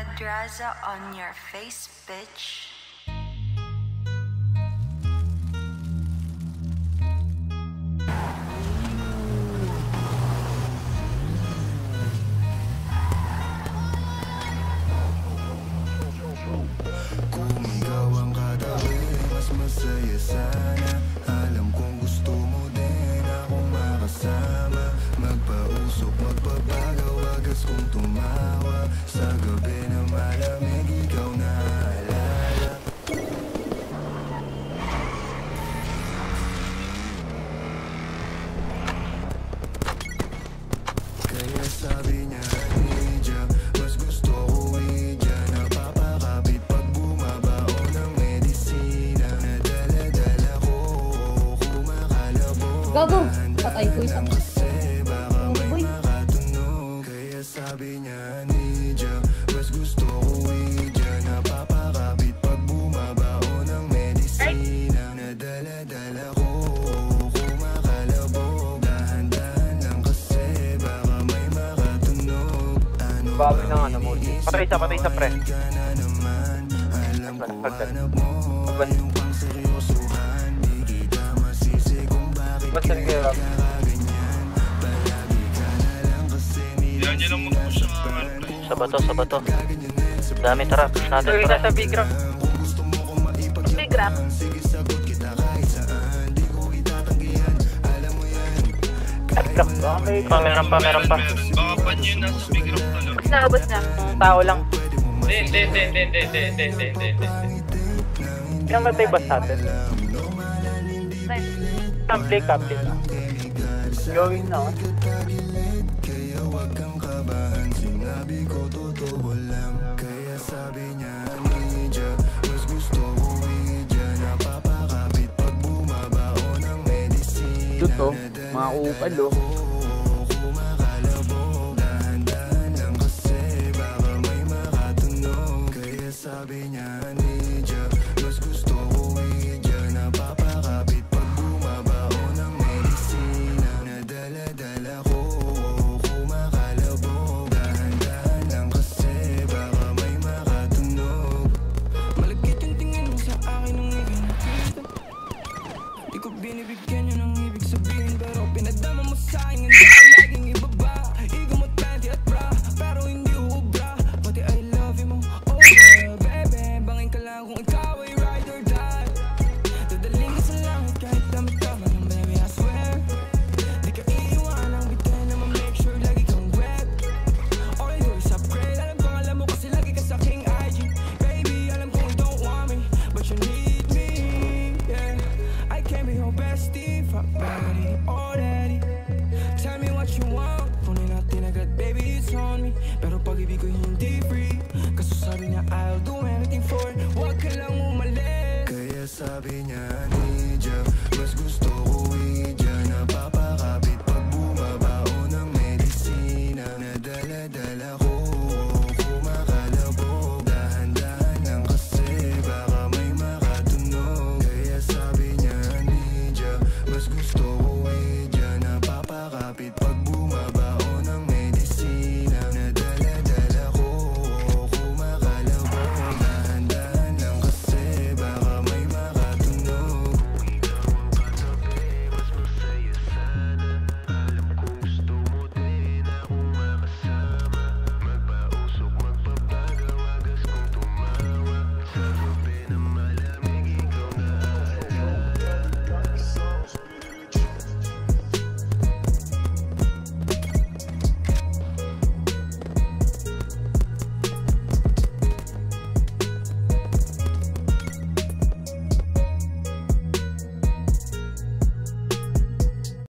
Madraza on your face, bitch. Kung ikaw ang katabi, mas masaya sana. Alam kong gusto mo din akong makasama. Magpausok, magpabagaw, wagas kong tumawa. Sa gabi na malamig, ikaw naaalala. Kaya sabi niya, Nidja, mas gusto ko Idja. Napapakapit pag bumabaon ng medisina. Nadala-dala ko, kumakalabog. Gago! Patay ko isa. Kasi baka may makatunog. Kaya sabi niya, Nidja, mas gusto ko Idja. Napapakapit pag bumabaon ng medisina. Nadala-dala ko, kumakalabog. Dahan-dahan lang kasi baka may makatunog. Baboy ng ano mo. Patay isa pre. Alam ko hanap mo yung pang seryosohan. Di kita masisi kung bakit Basta kaya nag-i-rap. ganyan. Palagi ka na lang kasi Yan nyo lang mag-push sa Sa bato. Dami, tara. Push natin, Uy, pre. nasa big rock. kung gusto mo kong maipaglaban. Big rap. Sige, sagot kita kahit saan. Di ko itatanggihan. Alam mo yan. Meron pa. Baka pan yun nasa big rock talaga. Naubos na. Tao lang. Hindi. Pinamatay ba sa atin? Complete. Going na. Kaya wag kang kabahan. Sinabi ko totoo lang. Kaya sabi niya, Nidja, mas gusto ko Idja. Napapakapit pag bumabaon ng medisina. Tuto, mga upalo. Kumakalabog. Dahan-dahan lang kasi baka may makatunog. Kaya sabi niya, Nidja, mas gusto ko Idja. Napapakapit pag bumabaon ng medisina. Nadala-dala ko, kumakalabog. Dahan-dahan lang kasi baka may makatunog. Malagkit yung tingin mo sa akin nung ikinakita. Di ko binibigyan yun ang ibig sabihin. Pero pinadama mo sa akin, hindi ka laging ibaba. Igo mo panty at bra, pero hindi ubra. Pati I love you mo, oh yeah, baby. Bangin ka lang kung ikaw ay ride or die. Dadaling ka sa langit kahit damit ka man, baby, I swear. Di ka iiwanang bitin na ma-make sure lagi kang wet. All I do is upgrade. Alam mo kasi lagi ka sa king IG. Baby, alam kong you don't want me, but you need me, yeah. I can be your bestie, fuck buddy, already. Tell me what you want, kunin natin agad, baby, it's on me. Pero pag-ibig ko hindi free, kaso sabi niya I'll do anything for it. Huwag ka lang umalis. Kaya sabi niya, Nidja, mas gusto ko Idja.